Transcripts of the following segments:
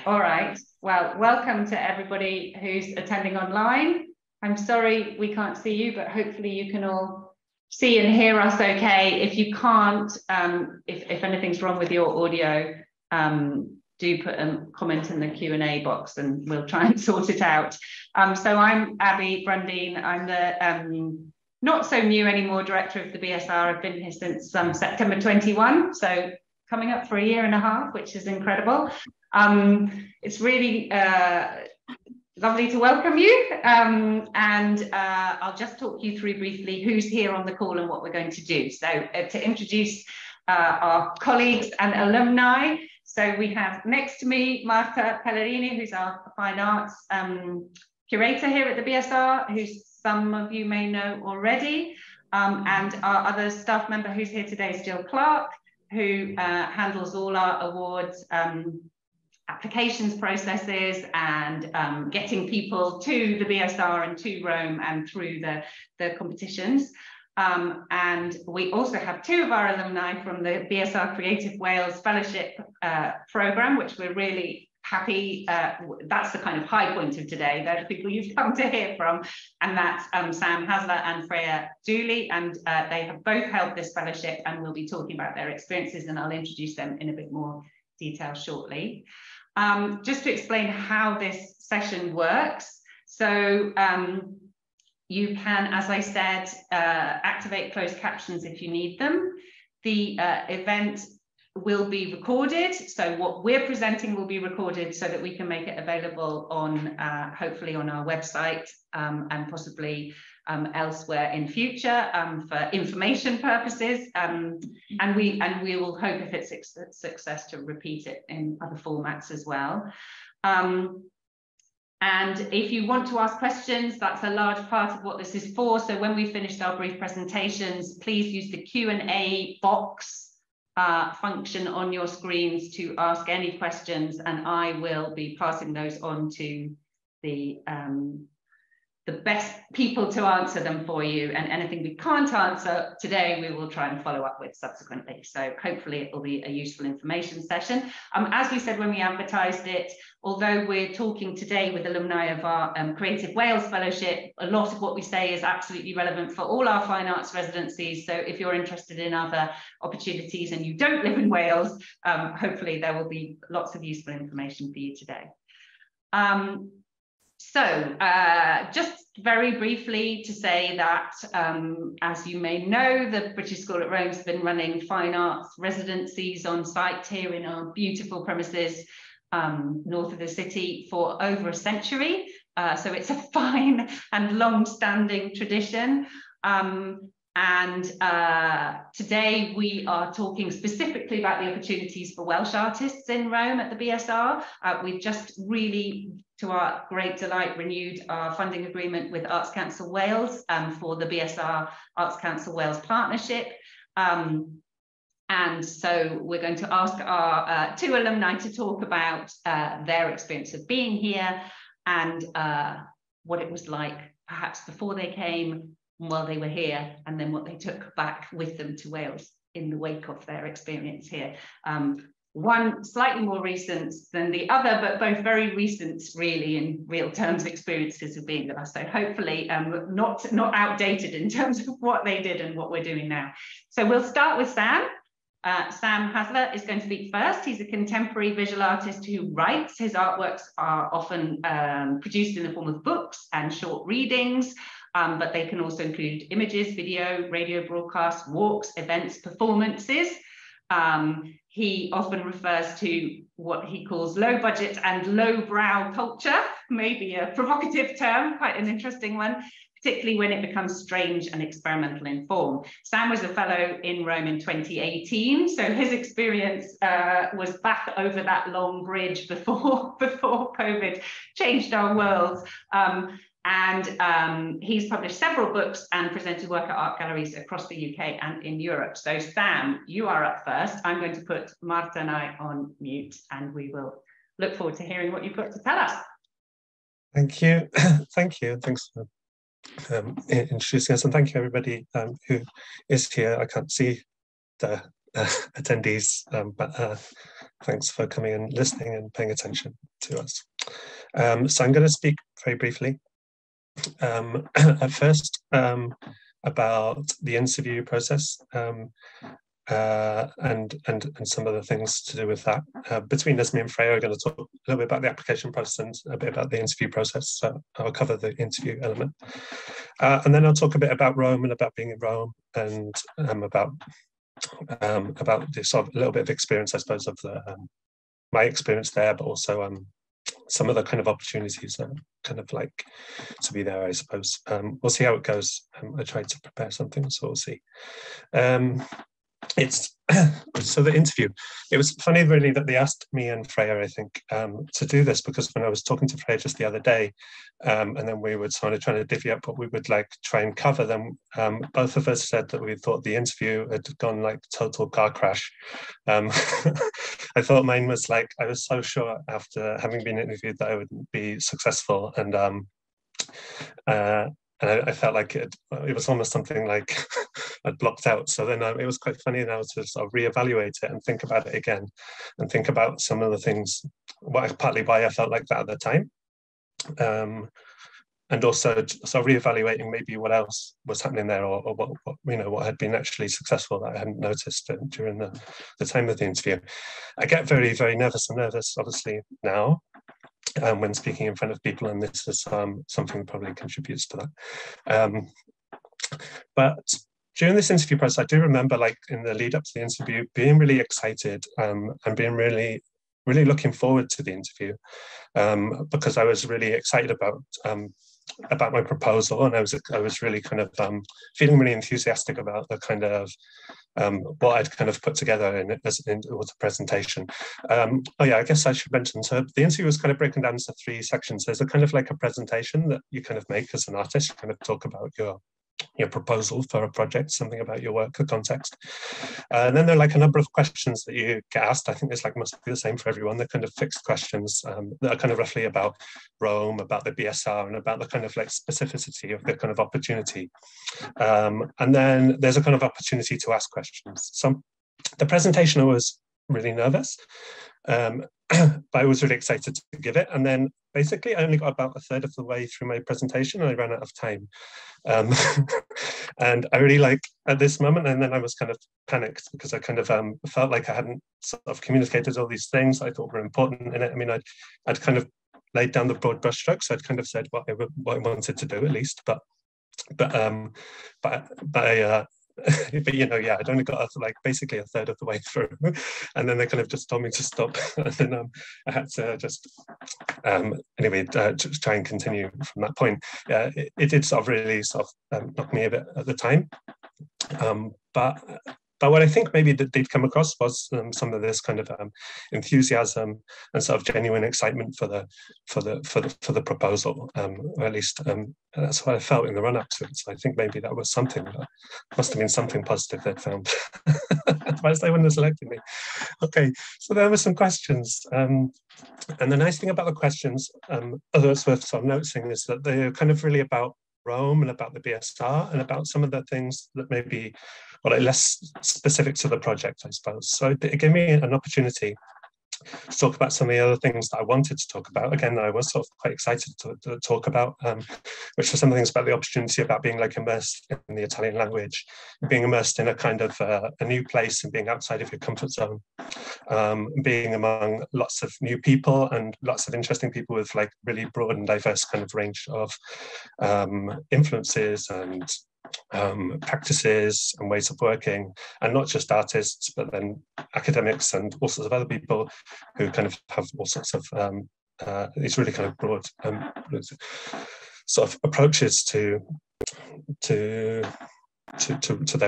All right. Well, welcome to everybody who's attending online. I'm sorry we can't see you, but hopefully you can all see and hear us okay. If you can't, if anything's wrong with your audio, do put a comment in the Q&A box and we'll try and sort it out. So I'm Abby Brundine. I'm the not so new anymore director of the BSR. I've been here since September 21, so coming up for a year and a half, which is incredible. It's really lovely to welcome you, and I'll just talk you through briefly who's here on the call and what we're going to do. So to introduce our colleagues and alumni, so we have next to me Marta Pellerini, who's our fine arts curator here at the BSR, who some of you may know already, and our other staff member who's here today is Jill Clark, who handles all our awards applications processes and getting people to the BSR and to Rome and through the competitions. And we also have two of our alumni from the BSR Creative Wales Fellowship Programme, which we're really happy. That's the kind of high point of today. They're the people you've come to hear from, and that's Sam Hasler and Freya Dooley, and they have both held this fellowship and will be talking about their experiences, and I'll introduce them in a bit more detail shortly. Just to explain how this session works. So you can, as I said, activate closed captions if you need them. The event will be recorded. So what we're presenting will be recorded so that we can make it available on, hopefully on our website and possibly elsewhere in future for information purposes, and we will hope, if it's a success, to repeat it in other formats as well. And if you want to ask questions, that's a large part of what this is for. So when we finished our brief presentations, please use the Q&A box function on your screens to ask any questions, and I will be passing those on to the best people to answer them for you, and anything we can't answer today we will try and follow up with subsequently. So hopefully it will be a useful information session. As we said when we advertised it, although we're talking today with alumni of our Creative Wales Fellowship, a lot of what we say is absolutely relevant for all our fine arts residencies. So if you're interested in other opportunities and you don't live in Wales, hopefully there will be lots of useful information for you today. So just very briefly to say that, as you may know, the British School at Rome has been running fine arts residencies on site here in our beautiful premises north of the city for over a century. So it's a fine and long-standing tradition. And today we are talking specifically about the opportunities for Welsh artists in Rome at the BSR. We've just really, to our great delight, renewed our funding agreement with Arts Council Wales for the BSR Arts Council Wales partnership. And so we're going to ask our two alumni to talk about their experience of being here and what it was like perhaps before they came, while they were here, and then what they took back with them to Wales in the wake of their experience here. One slightly more recent than the other, but both very recent, really, in real terms, experiences of being with us. So hopefully not outdated in terms of what they did and what we're doing now. So we'll start with Sam. Sam Hasler is going to speak first. He's a contemporary visual artist who writes. His artworks are often produced in the form of books and short readings, but they can also include images, video, radio broadcasts, walks, events, performances. He often refers to what he calls low budget and low brow culture, maybe a provocative term, quite an interesting one, particularly when it becomes strange and experimental in form. Sam was a fellow in Rome in 2018, so his experience was back over that long bridge before COVID changed our worlds. And he's published several books and presented work at art galleries across the UK and in Europe. So Sam, you are up first. I'm going to put Marta and I on mute, and we will look forward to hearing what you've got to tell us. Thank you. Thank you. Thanks for introducing us, and thank you everybody who is here. I can't see the attendees, but thanks for coming and listening and paying attention to us. So I'm going to speak very briefly at first about the interview process and some of the things to do with that. Between us, me and Freya are going to talk a little bit about the application process and a bit about the interview process. So I'll cover the interview element. And then I'll talk a bit about Rome and about being in Rome, and about this sort of a little bit of experience, I suppose, of the my experience there, but also some of the kind of opportunities that kind of like to be there, I suppose. We'll see how it goes. I tried to prepare something, so we'll see. It's so the interview, it was funny really that they asked me and Freya, I think, to do this, because when I was talking to Freya just the other day, and then we were sort of trying to divvy up what we would like try and cover, them both of us said that we thought the interview had gone like total car crash. I thought mine was like, I was so sure after having been interviewed that I would be successful, and I felt like it was almost something like I'd blocked out. So then it was quite funny now to sort of reevaluate it and think about it again, and think about some of the things, partly why I felt like that at the time, and also sort of reevaluating maybe what else was happening there, or what what had been actually successful that I hadn't noticed during the time of the interview. I get very, very nervous obviously now, when speaking in front of people, and this is something that probably contributes to that. But during this interview process, I do remember, like in the lead up to the interview, being really excited and being really, really looking forward to the interview, because I was really excited about my proposal, and I was really kind of feeling really enthusiastic about the kind of what I'd kind of put together in the presentation. Oh yeah, I guess I should mention, so the interview was kind of broken down into 3 sections. There's a kind of like a presentation that you kind of make as an artist. You kind of talk about your proposal for a project, something about your work, the context. And then there are like a number of questions that you get asked. I think it's like must be the same for everyone. They're kind of fixed questions that are kind of roughly about Rome, about the BSR, and about the kind of like specificity of the kind of opportunity. And then there's a kind of opportunity to ask questions. So the presentation, I was really nervous, but I was really excited to give it. And then basically I only got about a third of the way through my presentation and I ran out of time. And I really like at this moment, and then I was kind of panicked because I kind of felt like I hadn't sort of communicated all these things I thought were important in it. I mean, I'd kind of laid down the broad brushstrokes. I'd kind of said what I wanted to do at least, but yeah, I'd only got like basically a third of the way through, and then they kind of just told me to stop, and then I had to just anyway just try and continue from that point. It did sort of really sort of knock me a bit at the time, but what I think maybe that they'd come across was some of this kind of enthusiasm and sort of genuine excitement for the proposal, or at least that's what I felt in the run up to it. So I think maybe that was something that must have been something positive they'd found. Otherwise they wouldn't have selected me. Okay, so there were some questions, and the nice thing about the questions, although it's worth sort of noticing, is that they're kind of really about Rome and about the BSR and about some of the things that maybe are like less specific to the project, I suppose. So it gave me an opportunity to talk about some of the other things that I wanted to talk about. Again, I was sort of quite excited to talk about, which are some of the things about the opportunity about being like immersed in the Italian language, being immersed in a kind of a new place and being outside of your comfort zone, being among lots of new people and lots of interesting people with like really broad and diverse kind of range of influences and practices and ways of working, and not just artists, but then academics and all sorts of other people who kind of have all sorts of these really kind of broad sort of approaches to their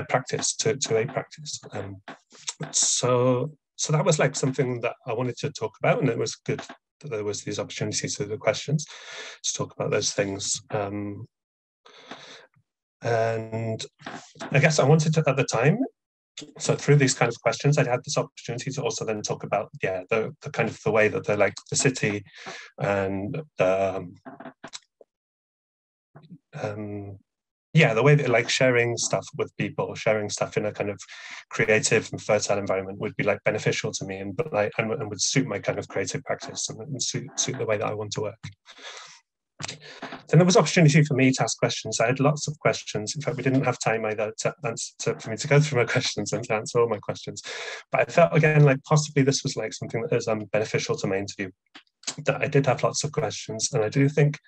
practice, to a practice. So that was like something that I wanted to talk about, and it was good that there was these opportunities through the questions to talk about those things. And I guess I wanted to, at the time, so through these kind of questions, I had this opportunity to also then talk about, the kind of the way that they're like the city and yeah, the way that like sharing stuff with people, sharing stuff in a kind of creative and fertile environment would be like beneficial to me, and but like and would suit my kind of creative practice and suit the way that I want to work. Then there was opportunity for me to ask questions. I had lots of questions. In fact, we didn't have time either for me to go through my questions and to answer all my questions. But I felt again like possibly this was like something that is beneficial to my interview. That I did have lots of questions, and I do think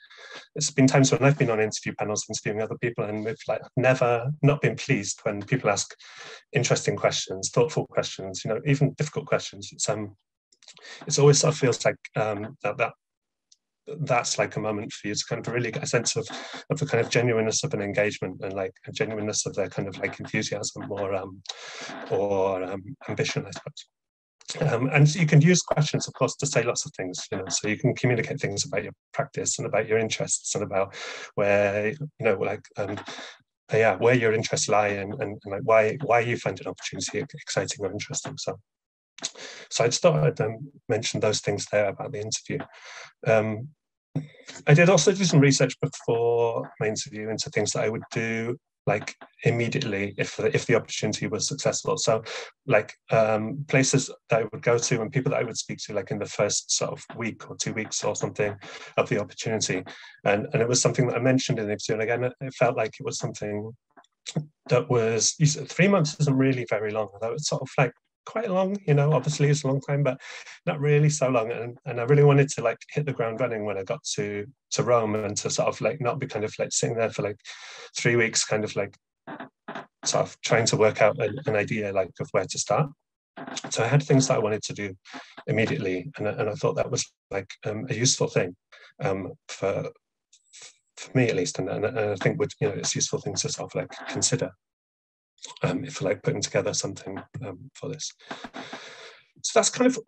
it's been times when I've been on interview panels interviewing other people, and we've like never not been pleased when people ask interesting questions, thoughtful questions, you know, even difficult questions. It's always sort of feels like that's like a moment for you to kind of really get a sense of the kind of genuineness of an engagement and like a genuineness of their kind of like enthusiasm or ambition, I suppose. And you can use questions, of course, to say lots of things, you know, so you can communicate things about your practice and about your interests and about where, you know, like, yeah, where your interests lie and like why you find an opportunity exciting or interesting. So I just thought I'd mention those things there about the interview. I did also do some research before my interview into things that I would do like immediately if the opportunity was successful. So like places that I would go to and people that I would speak to like in the first sort of week or 2 weeks or something of the opportunity. And it was something that I mentioned in the interview. And again, it felt like it was something that was, 3 months isn't really very long, although it's sort of like quite long, you know, obviously it's a long time, but not really so long. And I really wanted to like hit the ground running when I got to Rome, and to sort of like not be kind of like sitting there for like 3 weeks, kind of like sort of trying to work out an idea like of where to start. So I had things that I wanted to do immediately, and I thought that was like a useful thing for me at least, and I think would, you know, it's useful things to sort of like consider if like putting together something for this. So that's kind of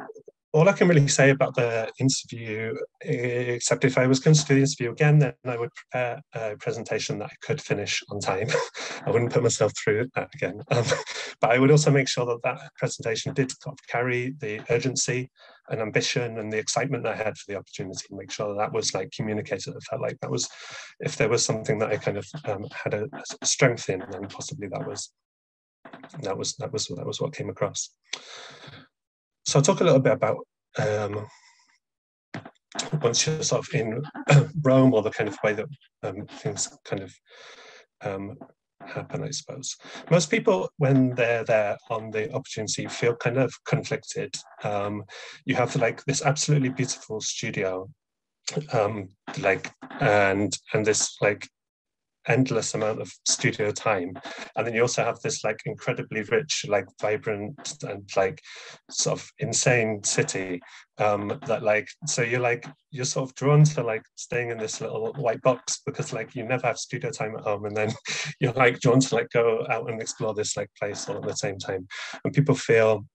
all I can really say about the interview, except if I was going to do the interview again, then I would prepare a presentation that I could finish on time. I wouldn't put myself through that again. But I would also make sure that that presentation did carry the urgency and ambition and the excitement that I had for the opportunity, and make sure that that was like communicated. I felt like that was, if there was something that I kind of had a strength in, then possibly that was what came across. So I'll talk a little bit about once you're sort of in Rome, or the kind of way that things kind of happen, I suppose. Most people, when they're there on the opportunity, feel kind of conflicted. You have like this absolutely beautiful studio, like and this like endless amount of studio time, and then you also have this like incredibly rich, like vibrant and like sort of insane city that like, so you're sort of drawn to like staying in this little white box because like you never have studio time at home, and then you're like drawn to like go out and explore this like place all at the same time, and people feel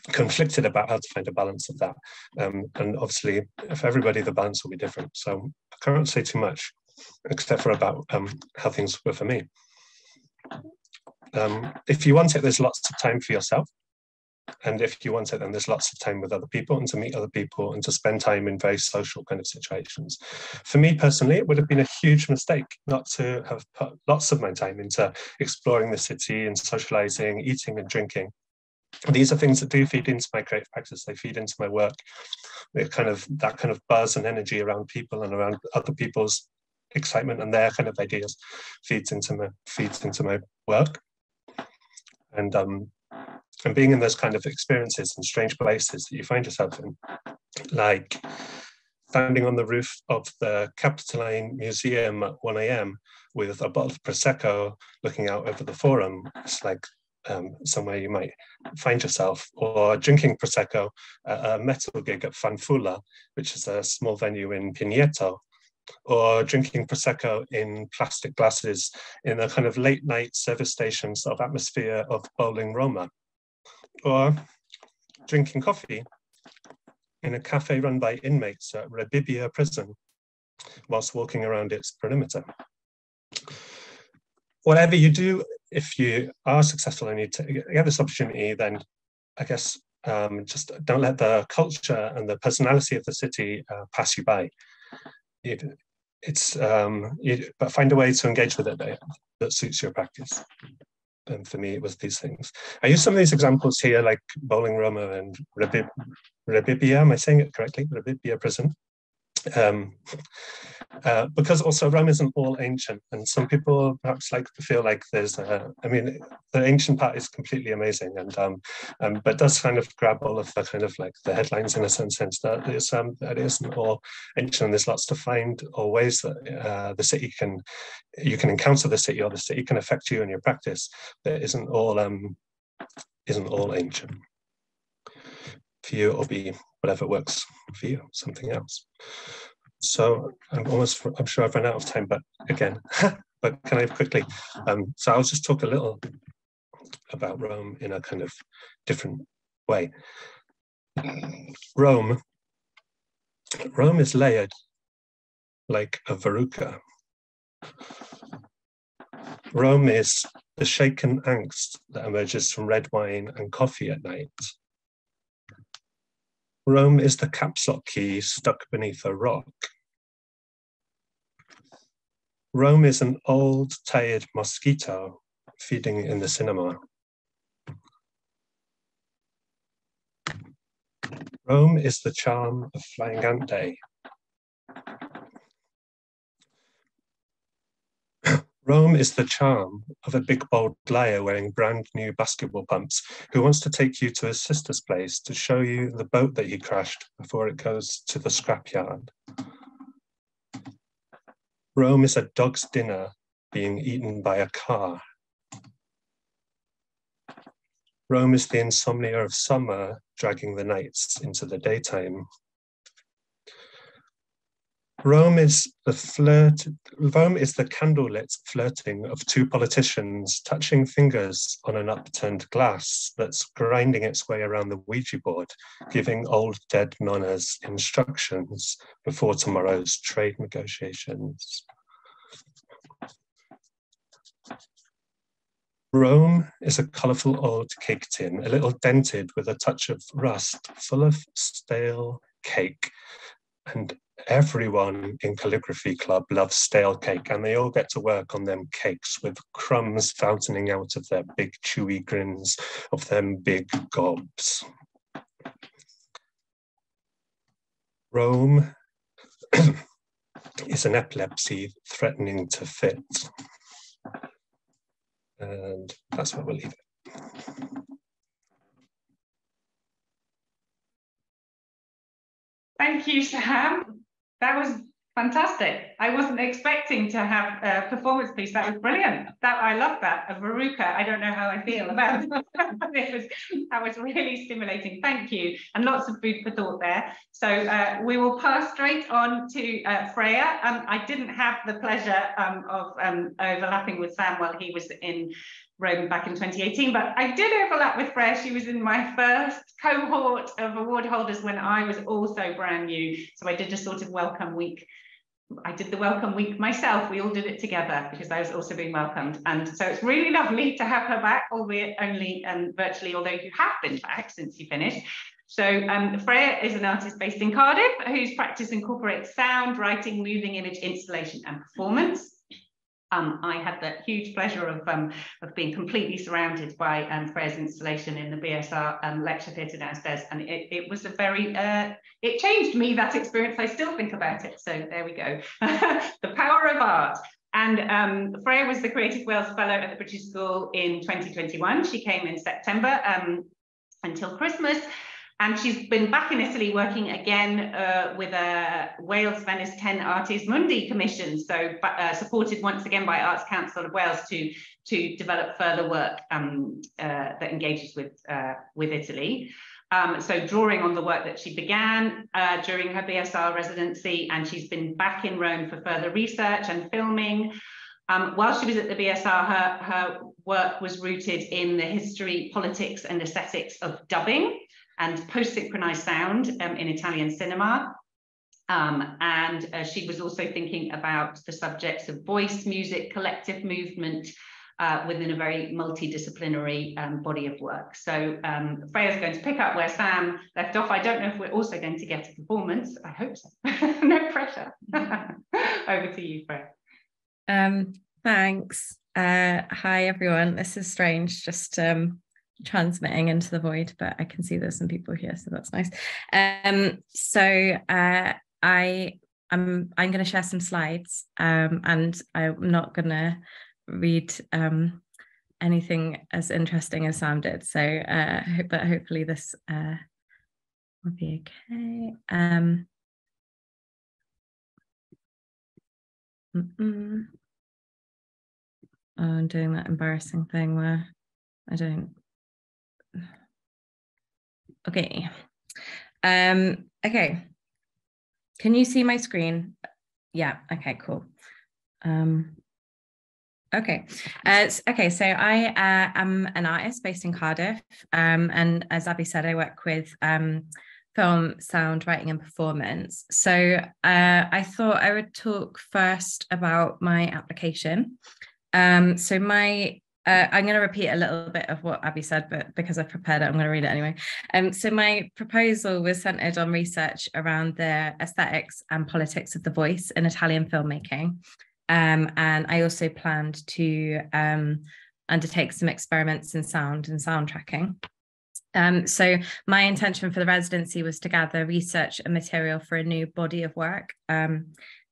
conflicted about how to find a balance of that, and obviously for everybody the balance will be different, so I can't say too much except for about how things were for me. If you want it, there's lots of time for yourself. And if you want it, then there's lots of time with other people and to meet other people and to spend time in very social kind of situations. For me personally, it would have been a huge mistake not to have put lots of my time into exploring the city and socializing, eating and drinking. These are things that do feed into my creative practice. They feed into my work. They're kind of that kind of buzz and energy around people and around other people's excitement and their kind of ideas feeds into my work, and being in those kind of experiences and strange places that you find yourself in, like standing on the roof of the Capitoline Museum at 1 a.m. with a bottle of Prosecco looking out over the Forum. It's like somewhere you might find yourself, or drinking Prosecco at a metal gig at Fanfulla, which is a small venue in Pineto, or drinking Prosecco in plastic glasses in a kind of late night service station sort of atmosphere of bowling Roma, or drinking coffee in a cafe run by inmates at Rebibbia prison whilst walking around its perimeter. Whatever you do, if you are successful and you get this opportunity, then I guess just don't let the culture and the personality of the city pass you by. but find a way to engage with it that suits your practice. And for me, it was these things. I use some of these examples here, like Bowling Roma and Rebibia. Am I saying it correctly? Rebibia prison. Because also Rome isn't all ancient, and some people perhaps like to feel like there's I mean, the ancient part is completely amazing, and but does kind of grab all of the kind of like the headlines in a sense that it isn't all ancient, and there's lots to find, or ways that the city you can encounter the city, or the city can affect you in your practice that isn't all ancient. For you, it'll be whatever works for you, something else. So I'm sure I've run out of time, but again, but can I quickly? So I'll just talk a little about Rome in a kind of different way. Rome is layered like a verruca. Rome is the shaken angst that emerges from red wine and coffee at night. Rome is the caps lock key stuck beneath a rock. Rome is an old, tired mosquito feeding in the cinema. Rome is the charm of Flying Ant Day. Rome is the charm of a big, bold liar wearing brand new basketball pumps who wants to take you to his sister's place to show you the boat that he crashed before it goes to the scrapyard. Rome is a dog's dinner being eaten by a car. Rome is the insomnia of summer dragging the nights into the daytime. Rome is the candlelit flirting of two politicians touching fingers on an upturned glass that's grinding its way around the Ouija board, giving old dead nonnas instructions before tomorrow's trade negotiations. Rome is a colourful old cake tin, a little dented with a touch of rust, full of stale cake. And everyone in Calligraphy Club loves stale cake, and they all get to work on them cakes with crumbs fountaining out of their big chewy grins of them big gobs. Rome is an epilepsy threatening to fit. And that's where we'll leave it. Thank you, Sam. That was fantastic. I wasn't expecting to have a performance piece. That was brilliant. I love that. A verruca. I don't know how I feel about it. That was really stimulating. Thank you. And lots of food for thought there. So we will pass straight on to Freya. I didn't have the pleasure of overlapping with Sam while he was in Rome back in 2018, but I did overlap with Freya. She was in my first cohort of award holders when I was also brand new. So I did a sort of welcome week. I did the welcome week myself. We all did it together because I was also being welcomed. And so it's really lovely to have her back, albeit only virtually, although you have been back since you finished. So Freya is an artist based in Cardiff whose practice incorporates sound, writing, moving image, installation and performance. I had the huge pleasure of being completely surrounded by Freya's installation in the BSR lecture theatre downstairs, and it was a very, it changed me, that experience. I still think about it, so there we go. The power of art. And Freya was the Creative Wales Fellow at the British School in 2021. She came in September until Christmas. And she's been back in Italy working again with a Wales Venice 10 Artis Mundi commission, so supported once again by Arts Council of Wales to develop further work that engages with Italy. So drawing on the work that she began during her BSR residency, and she's been back in Rome for further research and filming. While she was at the BSR, her work was rooted in the history, politics and aesthetics of dubbing and post-synchronized sound in Italian cinema. And she was also thinking about the subjects of voice, music, collective movement within a very multidisciplinary body of work. So Freya's going to pick up where Sam left off. I don't know if we're also going to get a performance. I hope so. No pressure. Over to you, Fred. Thanks. Hi, everyone. This is strange, just transmitting into the void, but I can see there's some people here, so that's nice. I'm going to share some slides, and I'm not going to read anything as interesting as Sam did. So, but hopefully this will be okay. Oh, I'm doing that embarrassing thing where I don't. Okay. Okay. Can you see my screen? Yeah. Okay. Cool. Okay. Okay. So I am an artist based in Cardiff, and as Abby said, I work with film, sound, writing, and performance. So I thought I would talk first about my application. So my I'm going to repeat a little bit of what Abby said, but because I've prepared it, I'm going to read it anyway. So my proposal was centered on research around the aesthetics and politics of the voice in Italian filmmaking. And I also planned to undertake some experiments in sound and sound tracking. So my intention for the residency was to gather research and material for a new body of work,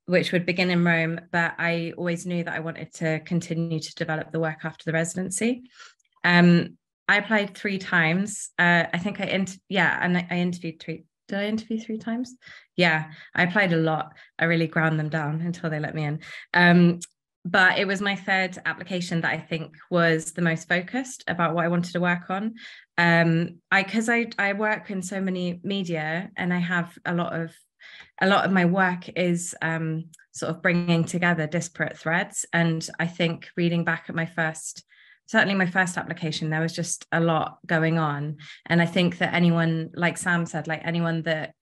which would begin in Rome, but I always knew that I wanted to continue to develop the work after the residency. I applied 3 times. I think I interviewed 3. Did I interview 3 times? Yeah, I applied a lot. I really ground them down until they let me in. But it was my 3rd application that I think was the most focused about what I wanted to work on. Because I work in so many media, and I have a lot of my work is sort of bringing together disparate threads. And I think reading back at certainly my first application, there was just a lot going on. And I think that anyone, like Sam said, like anyone that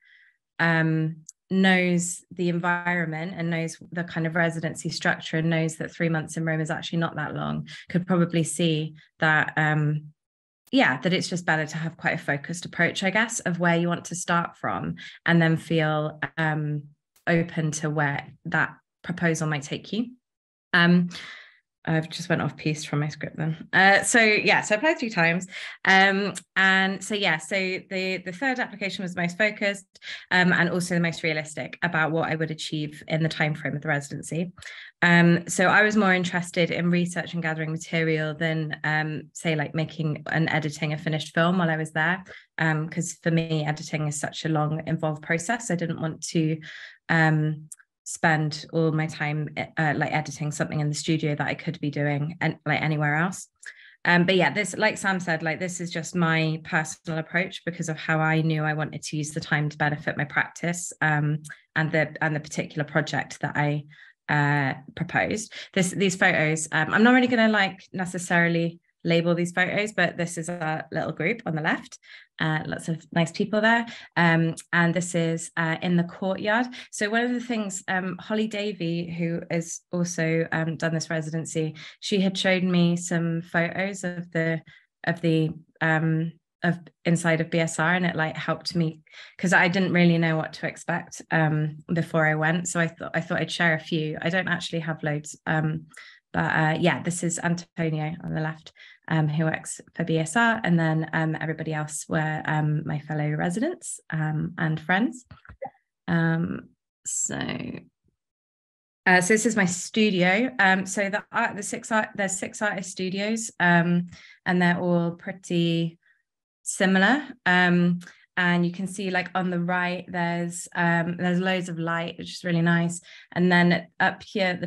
knows the environment and knows the kind of residency structure and knows that 3 months in Rome is actually not that long, could probably see that that it's just better to have quite a focused approach, I guess, of where you want to start from, and then feel open to where that proposal might take you. I've just went off piece from my script then. So I applied 3 times. So the 3rd application was the most focused and also the most realistic about what I would achieve in the time frame of the residency. So I was more interested in research and gathering material than say like making and editing a finished film while I was there. Because for me, editing is such a long, involved process. I didn't want to spend all my time like editing something in the studio that I could be doing and like anywhere else. But yeah, this, like Sam said, like this is just my personal approach because of how I knew I wanted to use the time to benefit my practice and the particular project that I proposed. These photos, I'm not really going to like necessarily label these photos, but this is a little group on the left. Lots of nice people there. And this is in the courtyard. So one of the things, Holly Davey, who has also done this residency, she had showed me some photos of inside of BSR, and it like helped me because I didn't really know what to expect before I went. So I thought I'd share a few. I don't actually have loads, but this is Antonio on the left, who works for BSR, and then everybody else were my fellow residents and friends. So this is my studio. So there's 6 artist studios, and they're all pretty similar. And you can see like on the right, there's loads of light, which is really nice. And then up here,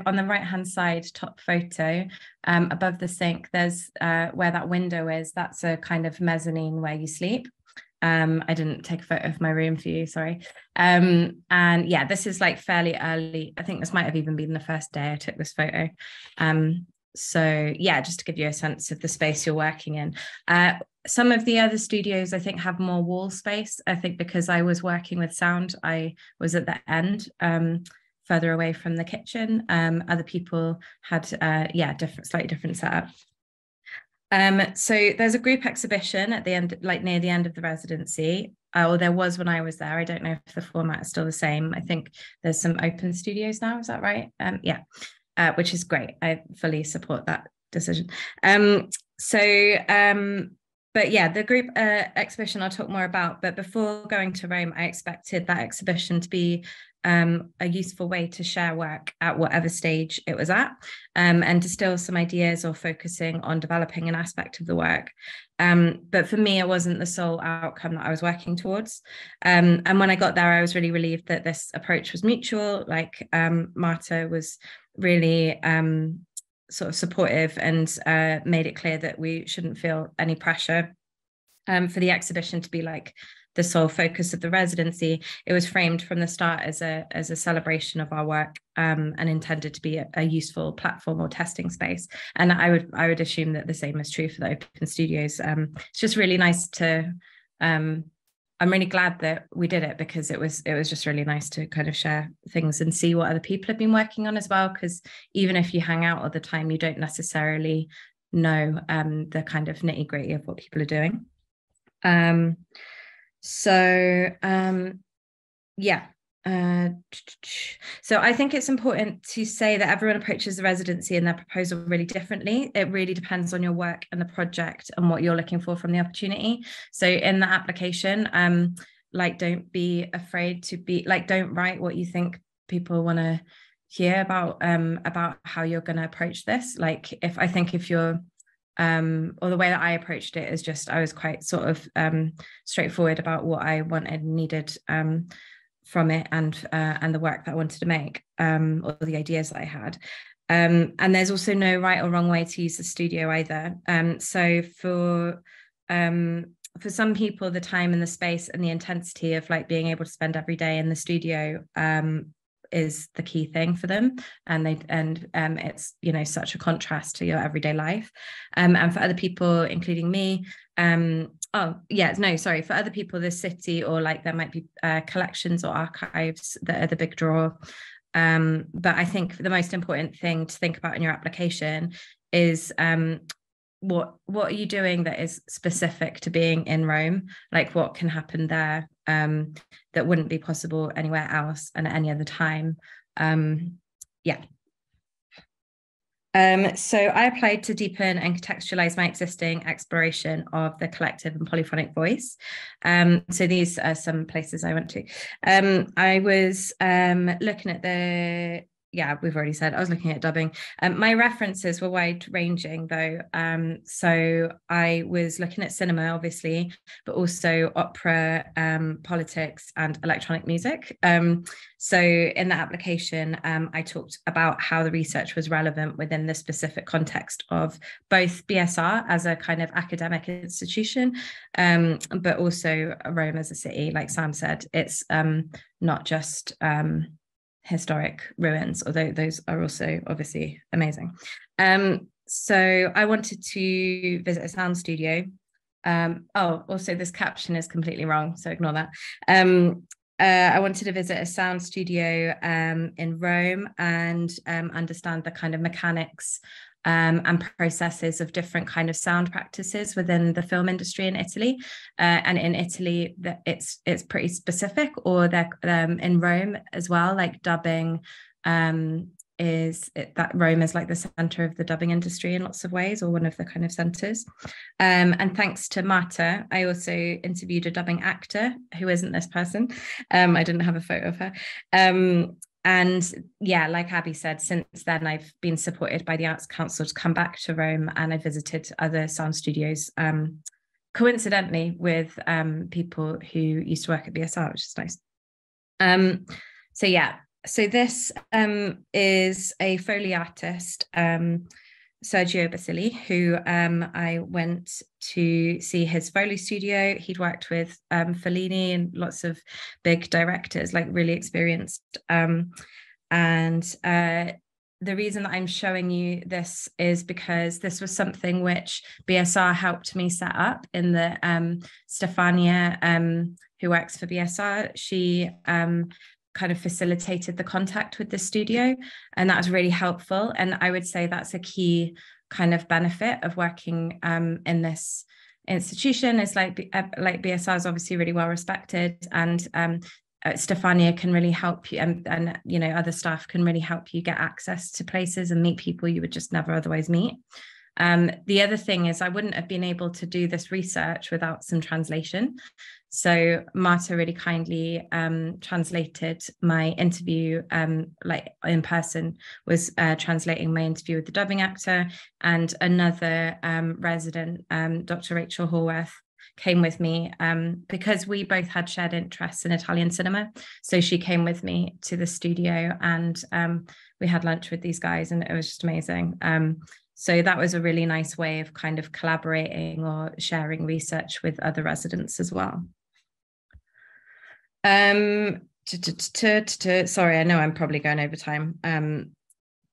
on the right-hand side, top photo, above the sink, there's where that window is. That's a kind of mezzanine where you sleep. I didn't take a photo of my room for you, sorry. And yeah, this is like fairly early. I think this might have even been the first day I took this photo. So yeah, just to give you a sense of the space you're working in. Some of the other studios, I think, have more wall space. I think because I was working with sound, I was at the end, further away from the kitchen. Other people had, slightly different setup. So there's a group exhibition at the end, like near the end of the residency. or there was when I was there. I don't know if the format is still the same. I think there's some open studios now, is that right? Yeah, which is great. I fully support that decision. But yeah, the group exhibition I'll talk more about, but before going to Rome, I expected that exhibition to be a useful way to share work at whatever stage it was at, and distill some ideas or focusing on developing an aspect of the work. But for me, it wasn't the sole outcome that I was working towards. And when I got there, I was really relieved that this approach was mutual. Like Marta was really sort of supportive and made it clear that we shouldn't feel any pressure for the exhibition to be like the sole focus of the residency. It was framed from the start as a celebration of our work, and intended to be a useful platform or testing space. And I would assume that the same is true for the open studios. It's just really nice to I'm really glad that we did it, because it was just really nice to kind of share things and see what other people have been working on as well, because even if you hang out all the time, you don't necessarily know the kind of nitty-gritty of what people are doing. Yeah. So I think it's important to say that everyone approaches the residency and their proposal really differently. It really depends on your work and the project and what you're looking for from the opportunity. So in the application, like, don't be afraid to be like, don't write what you think people want to hear about how you're going to approach this. Like, if you're or the way that I approached it is just, I was quite sort of straightforward about what I wanted and needed from it, and the work that I wanted to make, or the ideas that I had. And there's also no right or wrong way to use the studio either. So for some people, the time and the space and the intensity of like being able to spend every day in the studio is the key thing for them, and it's, you know, such a contrast to your everyday life. And for other people, including me, for other people, the city, or like there might be collections or archives that are the big draw. But I think the most important thing to think about in your application is what are you doing that is specific to being in Rome? Like, what can happen there that wouldn't be possible anywhere else and at any other time? So I applied to deepen and contextualize my existing exploration of the collective and polyphonic voice. So these are some places I went to. I was looking at we've already said I was looking at dubbing. My references were wide ranging though. So I was looking at cinema, obviously, but also opera, politics, and electronic music. So in the application, I talked about how the research was relevant within the specific context of both BSR as a kind of academic institution, but also Rome as a city. Like Sam said, it's not just historic ruins, although those are also obviously amazing. So I wanted to visit a sound studio. Also this caption is completely wrong, so ignore that. I wanted to visit a sound studio in Rome and understand the kind of mechanics and processes of different kind of sound practices within the film industry in Italy. And in Italy, it's pretty specific, or they're in Rome as well, like dubbing that Rome is like the center of the dubbing industry in lots of ways, or one of the kind of centers. And thanks to Marta, I also interviewed a dubbing actor who isn't this person. I didn't have a photo of her. And yeah, like Abby said, since then I've been supported by the Arts Council to come back to Rome, and I visited other sound studios, coincidentally with people who used to work at BSR, which is nice. So this is a Foley artist, Sergio Basili, who I went to see his Foley studio. He'd worked with Fellini and lots of big directors, like really experienced. The reason that I'm showing you this is because this was something which BSR helped me set up in the Stefania, who works for BSR. She kind of facilitated the contact with the studio, and that was really helpful. And I would say that's a key kind of benefit of working in this institution. It's like BSR is obviously really well respected, and Stefania can really help you, and you know, other staff can really help you get access to places and meet people you would just never otherwise meet. The other thing is I wouldn't have been able to do this research without some translation. So Marta really kindly translated my interview, like in person, was translating my interview with the dubbing actor, and another resident, Dr. Rachel Horwath, came with me because we both had shared interests in Italian cinema. So she came with me to the studio, and we had lunch with these guys, and it was just amazing. So that was a really nice way of kind of collaborating or sharing research with other residents as well. Sorry, I know I'm probably going over time.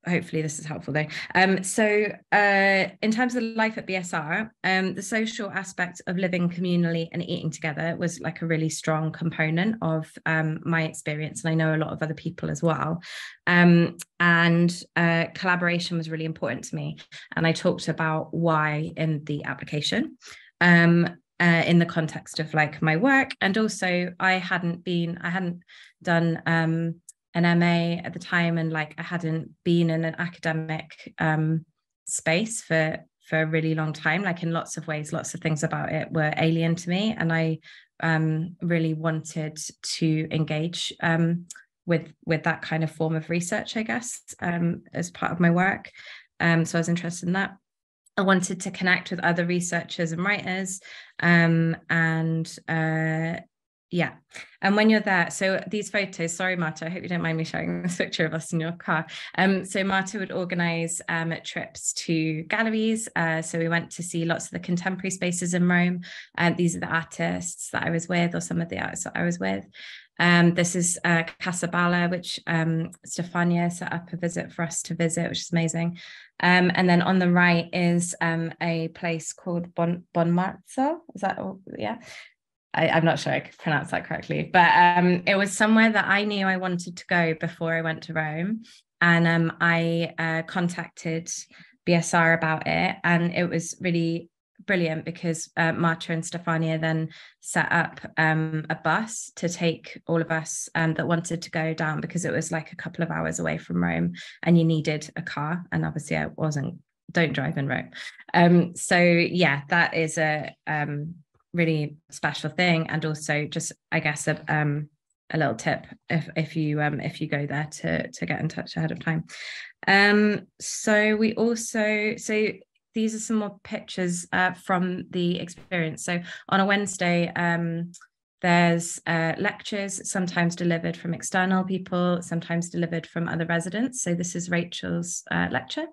Hopefully this is helpful though. In terms of life at BSR, the social aspect of living communally and eating together was like a really strong component of my experience, and I know a lot of other people as well. Collaboration was really important to me, and I talked about why in the application. In the context of like my work, and also I hadn't done an MA at the time, and like I hadn't been in an academic space for a really long time. Like in lots of ways, lots of things about it were alien to me, and I really wanted to engage with that kind of form of research, I guess, as part of my work. So I was interested in that. I wanted to connect with other researchers and writers, yeah. And when you're there, so these photos, sorry, Marta, I hope you don't mind me showing this picture of us in your car. So Marta would organize trips to galleries. So we went to see lots of the contemporary spaces in Rome. These are the artists that I was with, or some of the artists that I was with. This is Casa Balla, which Stefania set up a visit for us to visit, which is amazing. And then on the right is a place called Bonmarzo. Is that, yeah? I'm not sure I could pronounce that correctly, but it was somewhere that I knew I wanted to go before I went to Rome. And I contacted BSR about it, and it was really brilliant because Marta and Stefania then set up a bus to take all of us that wanted to go down, because it was like a couple of hours away from Rome and you needed a car, and obviously I don't drive in Rome. So yeah, that is a really special thing, and also just, I guess, a little tip if you go there to get in touch ahead of time. So these are some more pictures from the experience. So on a Wednesday, there's lectures, sometimes delivered from external people, sometimes delivered from other residents. So this is Rachel's lecture.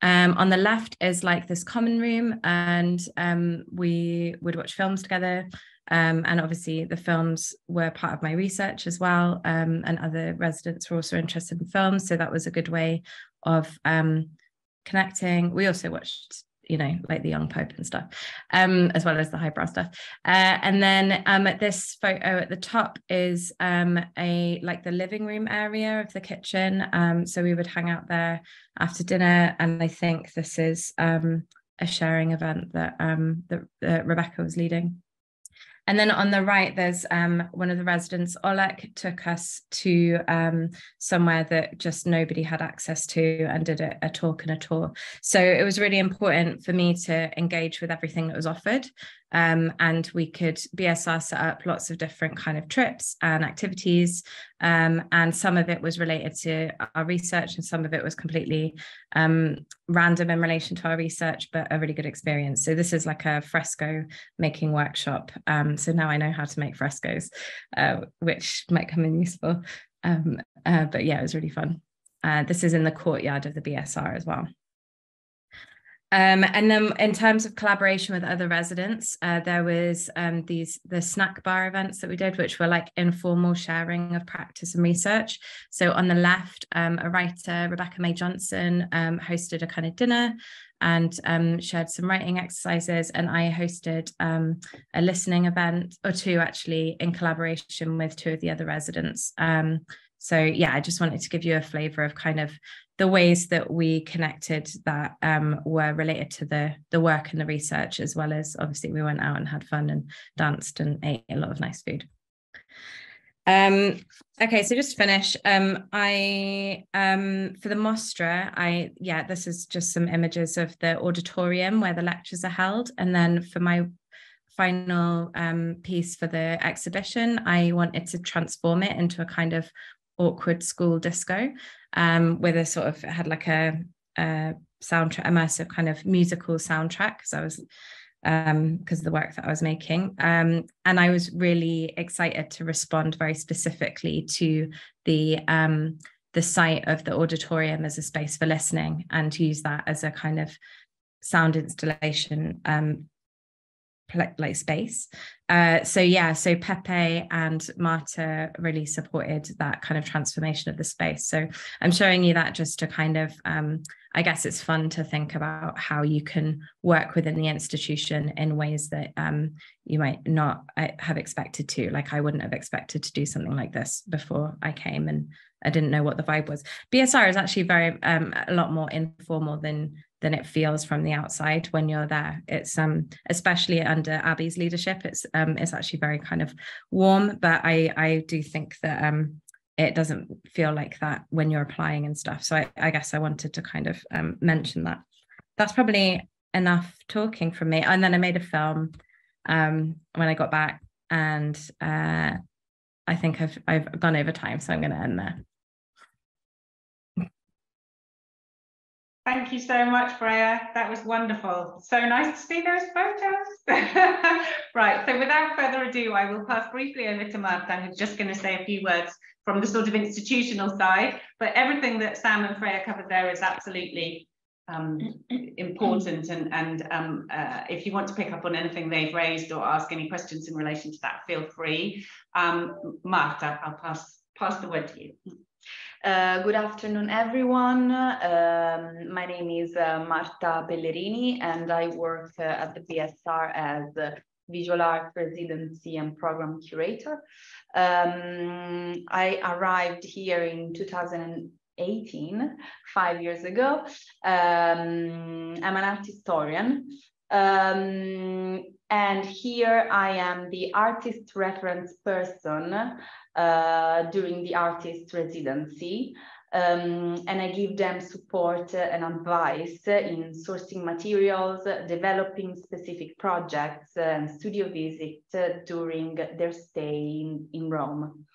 On the left is like this common room, and we would watch films together. And obviously the films were part of my research as well. And other residents were also interested in films. So that was a good way of connecting. We also watched, you know, like the Young Pope and stuff, as well as the highbrow stuff. And then this photo at the top is like the living room area of the kitchen. So we would hang out there after dinner, and I think this is a sharing event that Rebecca was leading. And then on the right, there's one of the residents, Oleg, took us to somewhere that just nobody had access to, and did a talk and a tour. So it was really important for me to engage with everything that was offered. And BSR set up lots of different kind of trips and activities. And some of it was related to our research, and some of it was completely random in relation to our research, but a really good experience. So this is like a fresco making workshop. So now I know how to make frescoes, which might come in useful. But yeah, it was really fun. This is in the courtyard of the BSR as well. And then in terms of collaboration with other residents, there was the snack bar events that we did, which were like informal sharing of practice and research. So on the left, a writer, Rebecca May Johnson, hosted a kind of dinner and shared some writing exercises, and I hosted a listening event, or two actually, in collaboration with two of the other residents, So yeah, I just wanted to give you a flavour of kind of the ways that we connected that were related to the work and the research, as well as obviously we went out and had fun and danced and ate a lot of nice food. Okay, so just to finish, I for the Mostra, this is just some images of the auditorium where the lectures are held, and then for my final piece for the exhibition, I wanted to transform it into a kind of awkward school disco, with a sort of, it had like a soundtrack, immersive kind of musical soundtrack, because I was because of the work that I was making. And I was really excited to respond very specifically to the site of the auditorium as a space for listening, and use that as a kind of sound installation like space. So Pepe and Marta really supported that kind of transformation of the space. So I'm showing you that just to kind of, I guess it's fun to think about how you can work within the institution in ways that you might not have expected to. Like, I wouldn't have expected to do something like this before I came, and I didn't know what the vibe was. BSR is actually very a lot more informal than it feels from the outside when you're there. It's especially under Abby's leadership, it's actually very kind of warm, but I do think that it doesn't feel like that when you're applying and stuff. So I guess I wanted to kind of mention that. That's probably enough talking from me. And then I made a film when I got back, and I think I've gone over time, so I'm going to end there. Thank you so much, Freya. That was wonderful. So nice to see those photos. Right, so without further ado, I will pass briefly over to Marta, who's just going to say a few words from the sort of institutional side, but everything that Sam and Freya covered there is absolutely important, and if you want to pick up on anything they've raised or ask any questions in relation to that, feel free. Marta, I'll pass the word to you. Good afternoon, everyone. My name is Marta Pellerini, and I work at the BSR as Visual Art Residency and Program Curator. I arrived here in 2018, 5 years ago. I'm an art historian. And here I am the artist reference person during the artist residency, and I give them support and advice in sourcing materials, developing specific projects and studio visits during their stay in Rome.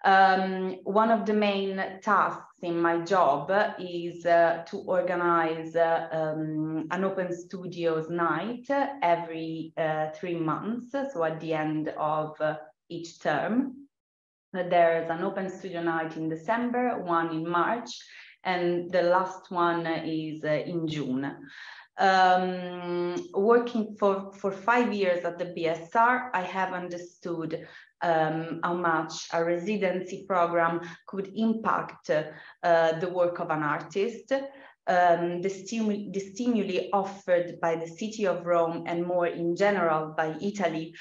One of the main tasks in my job is to organize an open studios night every 3 months, so at the end of each term. There's an open studio night in December, one in March, and the last one is in June. Working for 5 years at the BSR, I have understood how much a residency program could impact the work of an artist. The stimuli offered by the city of Rome, and more in general by Italy,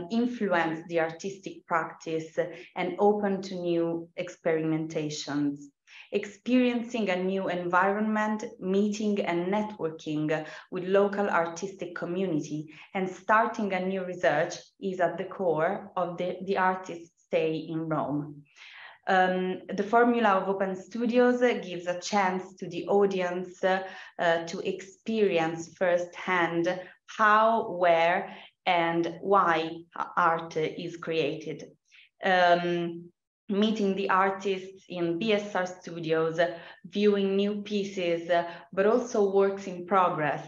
influenced the artistic practice and open to new experimentations. Experiencing a new environment, meeting and networking with local artistic community, and starting a new research is at the core of the artist's stay in Rome. The formula of open studios gives a chance to the audience to experience firsthand how, where, and why art is created. Meeting the artists in BSR studios, viewing new pieces, but also works in progress,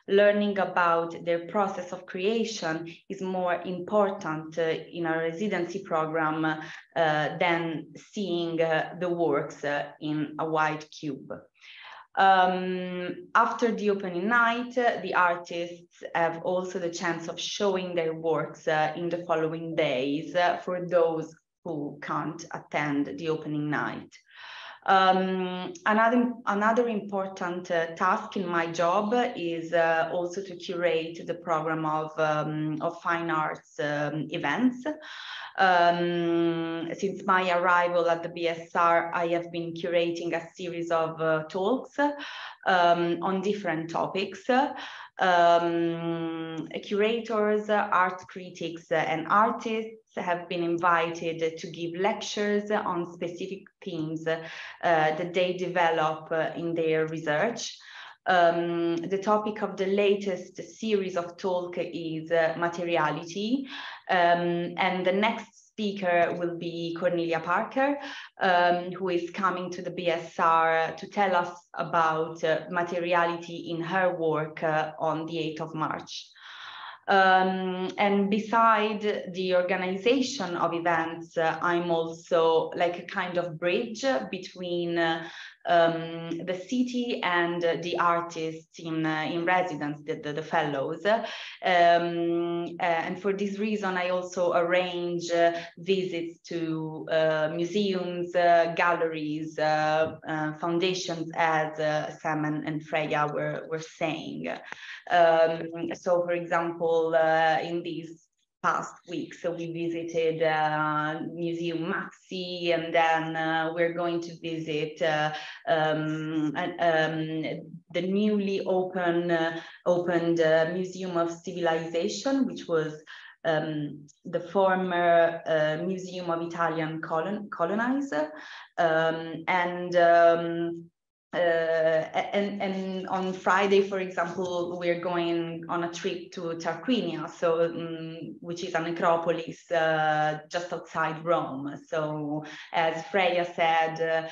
learning about their process of creation is more important in a residency program than seeing the works in a white cube. After the opening night, the artists have also the chance of showing their works in the following days for those who can't attend the opening night. Another important task in my job is also to curate the program of fine arts events. Since my arrival at the BSR, I have been curating a series of talks on different topics. Curators, art critics, and artists have been invited to give lectures on specific themes that they develop in their research. The topic of the latest series of talk is materiality, and the next speaker will be Cornelia Parker, who is coming to the BSR to tell us about materiality in her work on the 8th of March. And beside the organization of events, I'm also like a kind of bridge between the city and the artists in residence, the fellows. And for this reason, I also arrange visits to museums, galleries, foundations, as Sam and Freya were saying. So, for example, in these past weeks, so we visited Museum Maxi, and then we're going to visit the newly opened Museum of Civilization, which was the former Museum of Italian Colonizer, and on Friday, for example, we're going on a trip to Tarquinia, so which is a necropolis just outside Rome. So, as Freya said,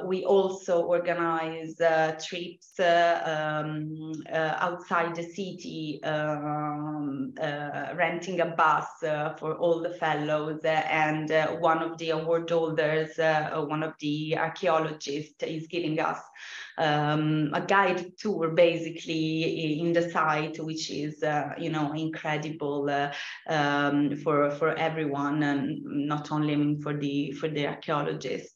we also organize trips outside the city, renting a bus for all the fellows, and one of the award holders, one of the archaeologists, is giving us a guided tour basically in the site, which is incredible for everyone, and not only for the archaeologists.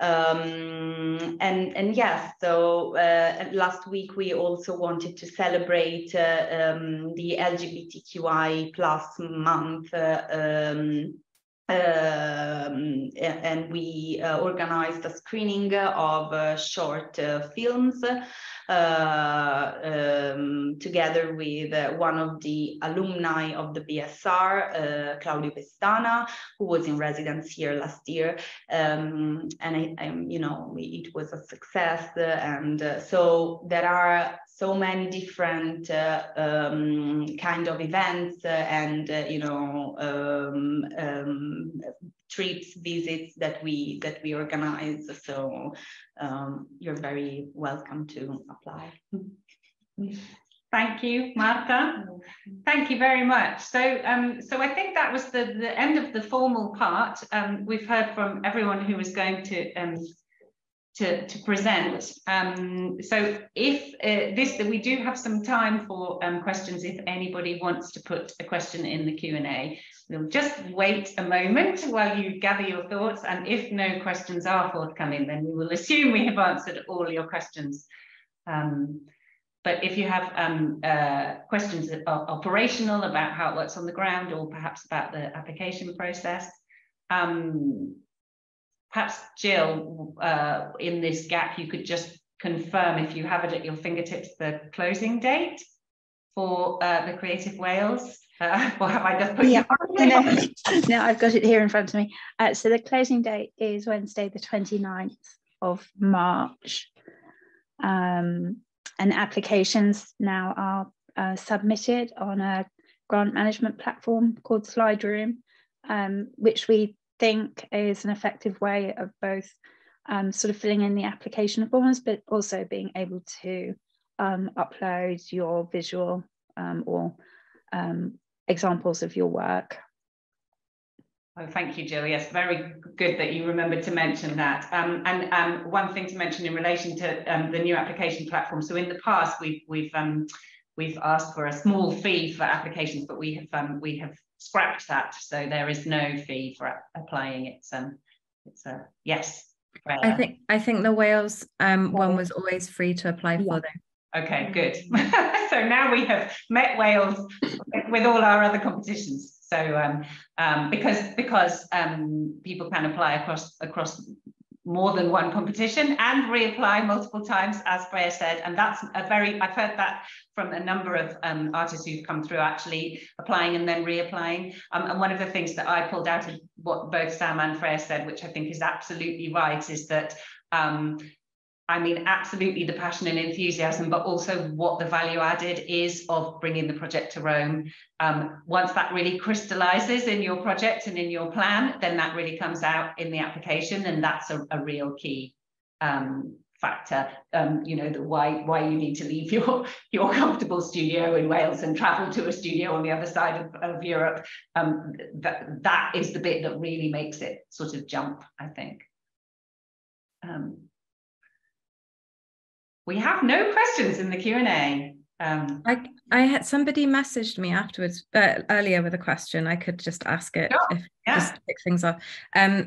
And yes, so last week we also wanted to celebrate the LGBTQI+ month, and we organized a screening of short films together with one of the alumni of the BSR, Claudio Pestana, who was in residence here last year, and it was a success. And so there are so many different kind of events and trips, visits that we organize. So you're very welcome to apply. Thank you, Marta. Thank you very much. So I think that was the end of the formal part. We've heard from everyone who was going to present. So if we do have some time for questions, if anybody wants to put a question in the Q&A, we'll just wait a moment while you gather your thoughts, and if no questions are forthcoming, then we will assume we have answered all your questions. But if you have questions that are operational about how it works on the ground, or perhaps about the application process, perhaps Jill, in this gap, you could just confirm, if you have it at your fingertips, the closing date for the Creative Wales. Or have I just put you on? No, I've got it here in front of me. So the closing date is Wednesday, the 29th of March. And applications now are submitted on a grant management platform called Slide Room, which we think is an effective way of both sort of filling in the application forms, but also being able to upload your visual or examples of your work. Oh, thank you, Jill. Yes, very good that you remembered to mention that. And one thing to mention in relation to the new application platform. So in the past, we've asked for a small fee for applications, but we have scrapped that. So there is no fee for applying. It's a yes. I think the Wales one was always free to apply for, though. Okay, good. So now we have met Wales with all our other competitions. So because people can apply across more than one competition and reapply multiple times, as Freya said, and that's I've heard that from a number of artists who've come through, actually applying and then reapplying. And one of the things that I pulled out of what both Sam and Freya said, which I think is absolutely right, is that I mean, absolutely the passion and enthusiasm, but also what the value added is of bringing the project to Rome. Once that really crystallizes in your project and in your plan, then that really comes out in the application, and that's a real key factor. You know, why you need to leave your comfortable studio in Wales and travel to a studio on the other side of Europe. That is the bit that really makes it sort of jump, I think. We have no questions in the Q&A. I had somebody messaged me afterwards, earlier with a question. I could just ask it, sure. Just to kick things off.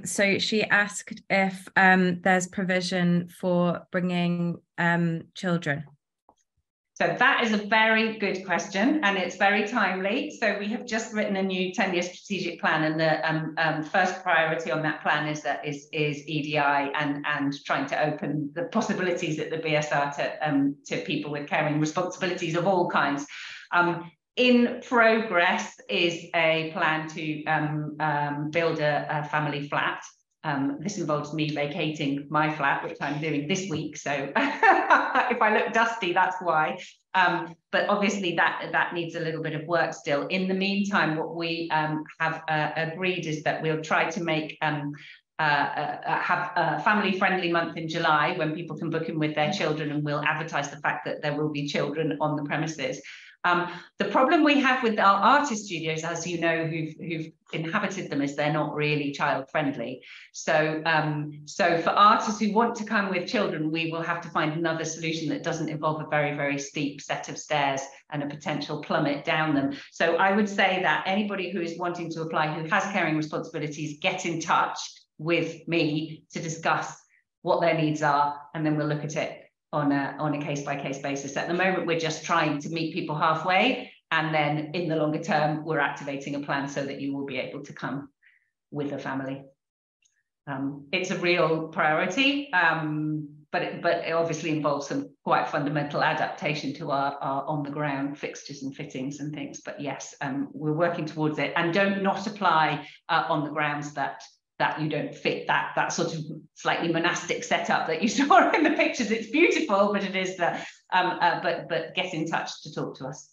So she asked if there's provision for bringing children. So that is a very good question, and it's very timely. So we have just written a new 10-year strategic plan, and the first priority on that plan is EDI and trying to open the possibilities at the BSR to people with caring responsibilities of all kinds. In progress is a plan to build a family flat. This involves me vacating my flat, which I'm doing this week. So if I look dusty, that's why. But obviously that needs a little bit of work still. In the meantime, what we have agreed is that we'll try to make have a family-friendly month in July when people can book in with their children, and we'll advertise the fact that there will be children on the premises. The problem we have with our artist studios, as you know, who've inhabited them, is they're not really child friendly. So for artists who want to come with children, we will have to find another solution that doesn't involve a very, very steep set of stairs and a potential plummet down them. So I would say that anybody who is wanting to apply who has caring responsibilities, get in touch with me to discuss what their needs are, and then we'll look at it on a case-by-case basis. At the moment, we're just trying to meet people halfway, and then in the longer term, we're activating a plan so that you will be able to come with a family. It's a real priority, but it obviously involves some quite fundamental adaptation to our on-the-ground fixtures and fittings and things. But yes, we're working towards it, and don't not apply on the grounds that you don't fit that sort of slightly monastic setup that you saw in the pictures. It's beautiful, but it is that. But get in touch to talk to us.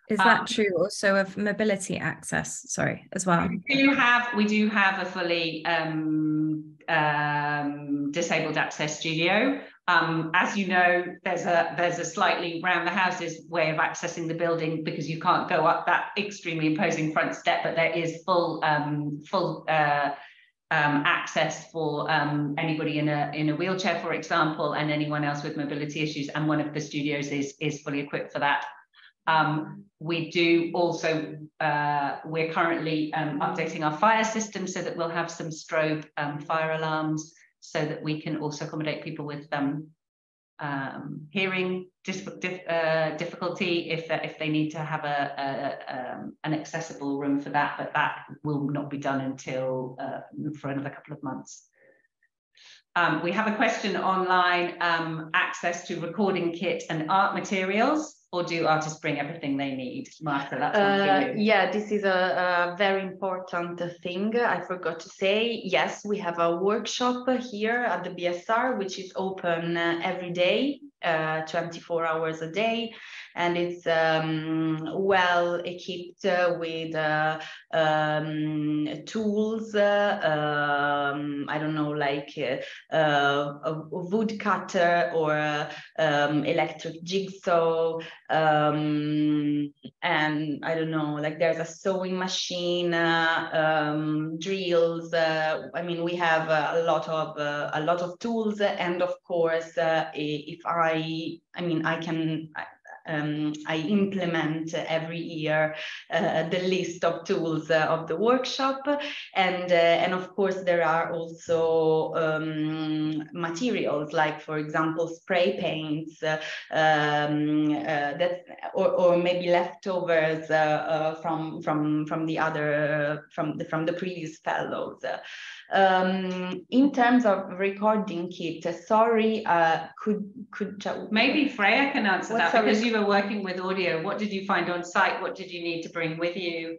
Is that true also of mobility access? Sorry, as well. We do have a fully disabled access studio. As you know, there's a slightly round the houses way of accessing the building, because you can't go up that extremely imposing front step, but there is full access for anybody in a wheelchair, for example, and anyone else with mobility issues. And one of the studios is fully equipped for that. We do also, we're currently updating our fire system so that we'll have some strobe fire alarms, so that we can also accommodate people with hearing difficulty if they need to have an accessible room for that, but that will not be done until for another couple of months. We have a question online, access to recording kit and art materials, or do artists bring everything they need? Martha, that's one for you. Yeah, this is a very important thing. I forgot to say, yes, we have a workshop here at the BSR, which is open every day, 24 hours a day. And it's well equipped with tools, I don't know, like a wood cutter or electric jigsaw, and I don't know, like there's a sewing machine, drills. I mean, we have a lot of tools, and of course, if I I implement every year the list of tools of the workshop, and of course there are also materials like, for example, spray paints or maybe leftovers from the previous fellows. In terms of recording kit, sorry, could maybe Freya can answer that, because you were working with audio. What did you find on site? What did you need to bring with you?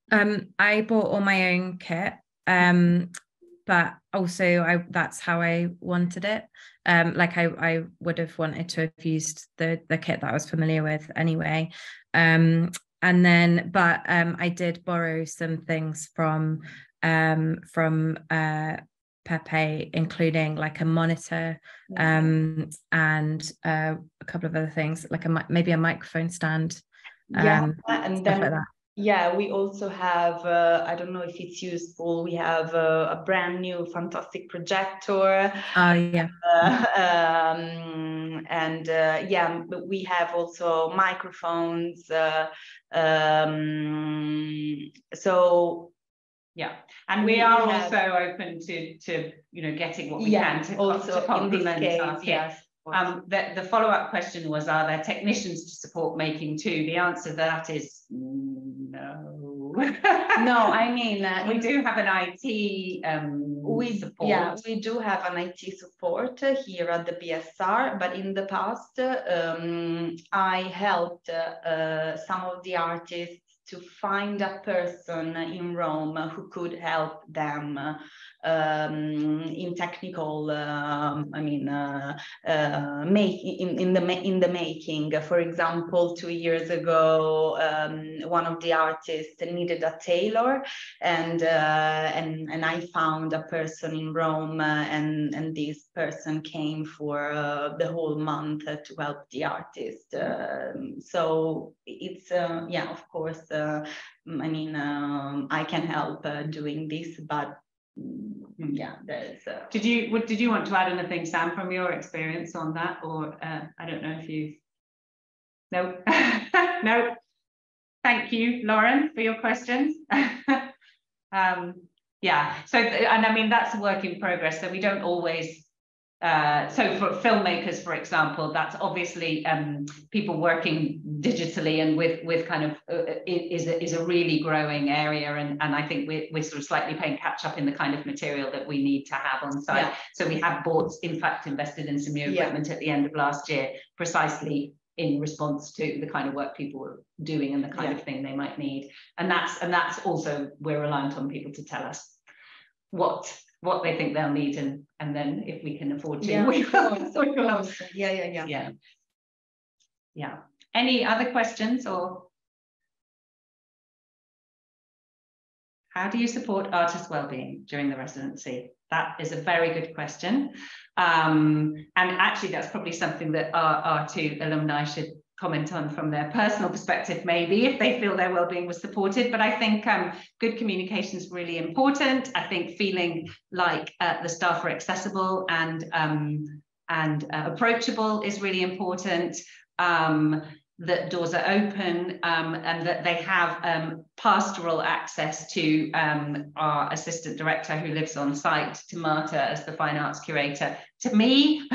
I bought all my own kit, but also that's how I wanted it. Like I would have wanted to have used the kit that I was familiar with anyway. And then, but I did borrow some things from Pepe, including like a monitor, and a couple of other things, like maybe a microphone stand, and then like that. Yeah, we also have, I don't know if it's useful, we have a brand new fantastic projector. Oh, yeah. And yeah, we have also microphones. So yeah, and we are also open to getting what we can to complement our kit. Yes. The follow-up question was, are there technicians to support making too? The answer to that is no. No, I mean, we do have an IT support. Yeah, we do have an IT support here at the BSR, but in the past, I helped some of the artists to find a person in Rome who could help them in technical, in the making. For example, 2 years ago, one of the artists needed a tailor, and I found a person in Rome, and this person came for the whole month to help the artist. So it's yeah, of course. I can help doing this, but yeah, there's. Did you want to add anything, Sam, from your experience on that, or I don't know if you? No, no. Thank you, Lauren, for your questions. Yeah. So, and I mean that's a work in progress. So we don't always. So for filmmakers, for example, that's obviously people working digitally and with kind of is a really growing area, and I think we're sort of slightly playing catch up in the kind of material that we need to have on site. Yeah. So we have in fact invested in some new equipment at the end of last year, precisely in response to the kind of work people were doing and the kind of thing they might need, and that's also, we're reliant on people to tell us what they think they'll need, and then if we can afford to, we will. Yeah. Any other questions, or how do you support artist well-being during the residency? That is a very good question, and actually that's probably something that our two alumni should comment on from their personal perspective, maybe, if they feel their well-being was supported. But I think good communication is really important. I think feeling like the staff are accessible and approachable is really important. That doors are open, and that they have pastoral access to our assistant director who lives on site, to Marta as the fine arts curator, to me,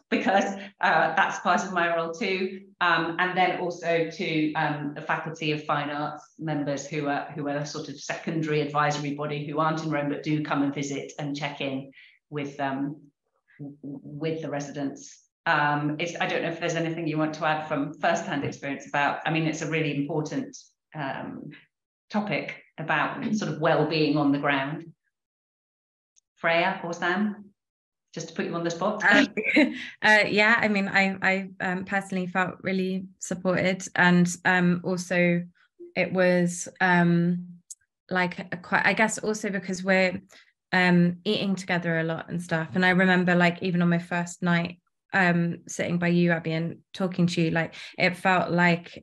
because that's part of my role too, and then also to the faculty of fine arts members who are a sort of secondary advisory body who aren't in Rome but do come and visit and check in with the residents. I don't know if there's anything you want to add from first-hand experience about, I mean, it's a really important topic about sort of well-being on the ground. Freya or Sam, just to put you on the spot. Yeah, I mean, I personally felt really supported, and also it was like quite, I guess also because we're eating together a lot and stuff, and I remember like even on my first night sitting by you, Abby, and talking to you, like it felt like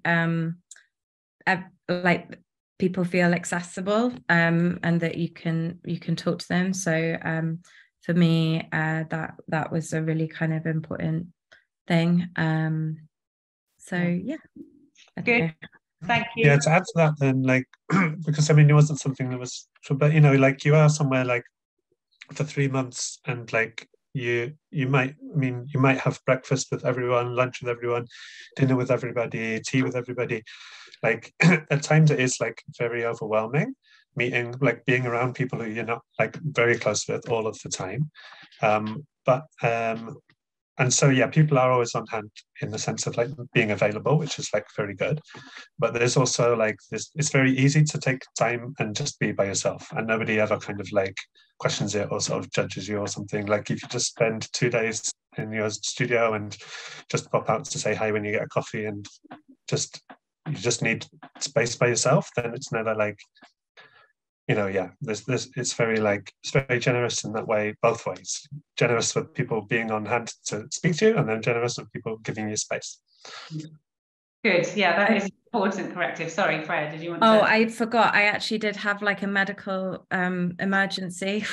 people feel accessible, and that you can talk to them. So for me, that was a really kind of important thing. So yeah. Good. Thank you. Yeah, to add to that then, like, because I mean, it wasn't something that was, but you know, like you are somewhere like for 3 months and like you might, I mean, you might have breakfast with everyone, lunch with everyone, dinner with everybody, tea with everybody. Like at times it is like very overwhelming meeting, like being around people who you're not like very close with all of the time. And so, yeah, people are always on hand in the sense of like being available, which is like very good. But there's also like this, it's very easy to take time and just be by yourself. And nobody ever kind of like questions it or sort of judges you or something. Like if you just spend 2 days in your studio and just pop out to say hi when you get a coffee and you just need space by yourself, then it's never like, you know, yeah, it's very generous in that way, both ways. Generous for people being on hand to speak to you, and then generous for people giving you space. Good. Yeah, that is important corrective. Sorry, Freya, did you want to? Oh, I forgot. I actually did have like a medical emergency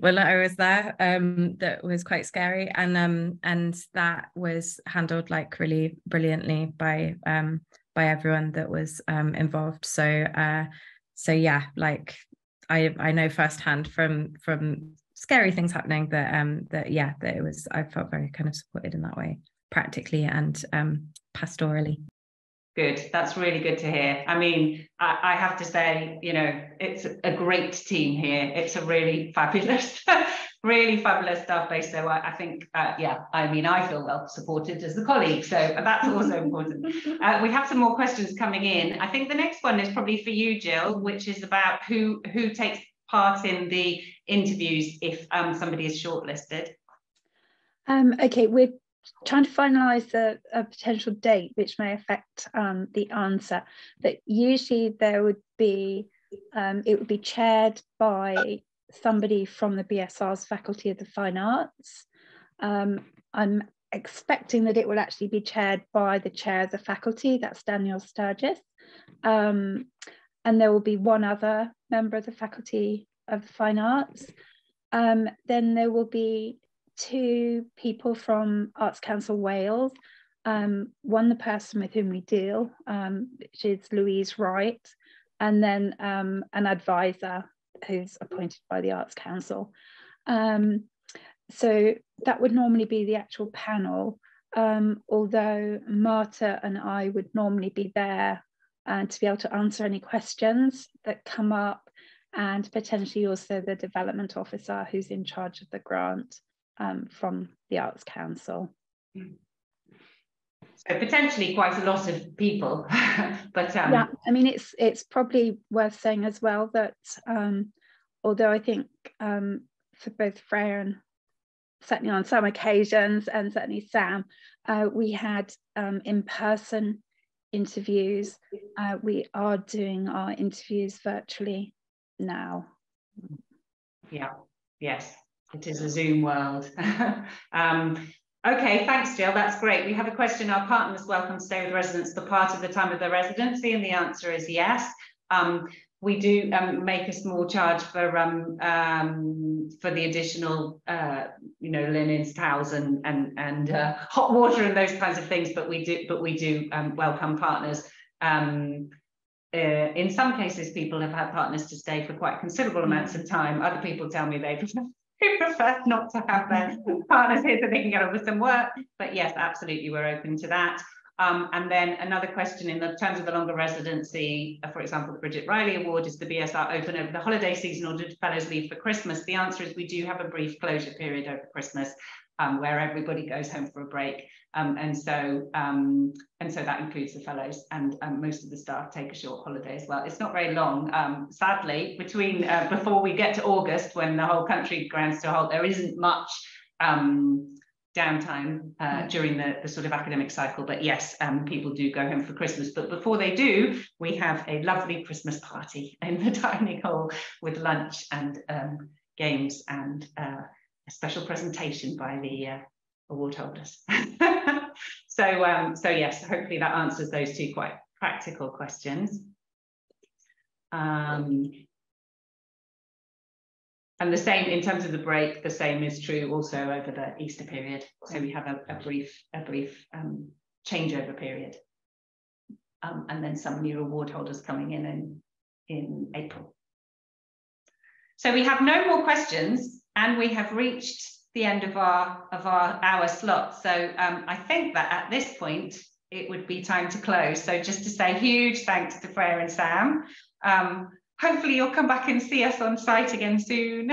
when I was there that was quite scary, and that was handled like really brilliantly by everyone that was involved. So yeah, like I know firsthand from scary things happening that it was, I felt very kind of supported in that way, practically and pastorally. Good. That's really good to hear. I mean, I have to say, you know, it's a great team here. It's a really fabulous, really fabulous staff base. So I think, I mean, I feel well supported as the colleague. So that's also important. We have some more questions coming in. I think the next one is probably for you, Jill, which is about who takes part in the interviews if somebody is shortlisted. Okay, we're trying to finalise a potential date which may affect the answer, but usually there would be it would be chaired by somebody from the BSR's Faculty of the Fine Arts. I'm expecting that it will actually be chaired by the chair of the faculty, that's Daniel Sturgis, and there will be one other member of the Faculty of the Fine Arts. Then there will be 2 people from Arts Council Wales, one the person with whom we deal, which is Louise Wright, and then an advisor who's appointed by the Arts Council. So that would normally be the actual panel, although Marta and I would normally be there to be able to answer any questions that come up, and potentially also the development officer who's in charge of the grant from the Arts Council. So potentially quite a lot of people, but yeah, I mean, it's probably worth saying as well that although I think for both Freya and certainly on some occasions, and certainly Sam, we had in-person interviews. We are doing our interviews virtually now. Yeah, yes, it is a Zoom world. Okay, thanks, Jill. That's great. We have a question. Are partners welcome to stay with residents for part of the time of their residency? And the answer is yes. We do make a small charge for the additional, you know, linens, towels, and hot water and those kinds of things. But we do welcome partners. In some cases, people have had partners to stay for quite considerable amounts of time. Other people tell me they prefer not to have their partners here so they can get on with some work. But yes, absolutely, we're open to that. And then another question in the terms of the longer residency, for example, the Bridget Riley Award, is the BSR open over the holiday season, or do fellows leave for Christmas? The answer is we do have a brief closure period over Christmas where everybody goes home for a break. And so that includes the fellows, and most of the staff take a short holiday as well. It's not very long. Sadly, between before we get to August, when the whole country grinds to a halt, there isn't much downtime during the sort of academic cycle. But yes, people do go home for Christmas. But before they do, we have a lovely Christmas party in the dining hall with lunch and games and a special presentation by the award holders. So yes, hopefully that answers those 2 quite practical questions. And the same in terms of the break, the same is true also over the Easter period. So we have a brief changeover period and then some new award holders coming in April. So we have no more questions, and we have reached the end of our hour slot. So I think that at this point, it would be time to close. So just to say huge thanks to Freya and Sam. Hopefully you'll come back and see us on site again soon.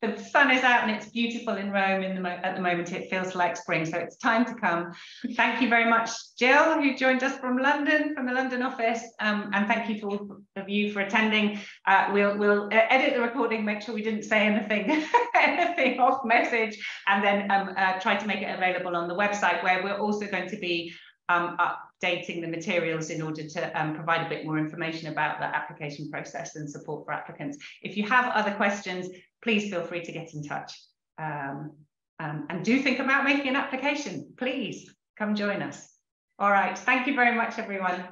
The sun is out and it's beautiful in Rome at the moment. It feels like spring, so it's time to come. Thank you very much, Jill, who joined us from London, from the London office, and thank you to all of you for attending. We'll edit the recording, make sure we didn't say anything, anything off message, and then try to make it available on the website, where we're also going to be updating the materials in order to provide a bit more information about the application process and support for applicants. If you have other questions, please feel free to get in touch. And do think about making an application. Please come join us. All right. Thank you very much, everyone.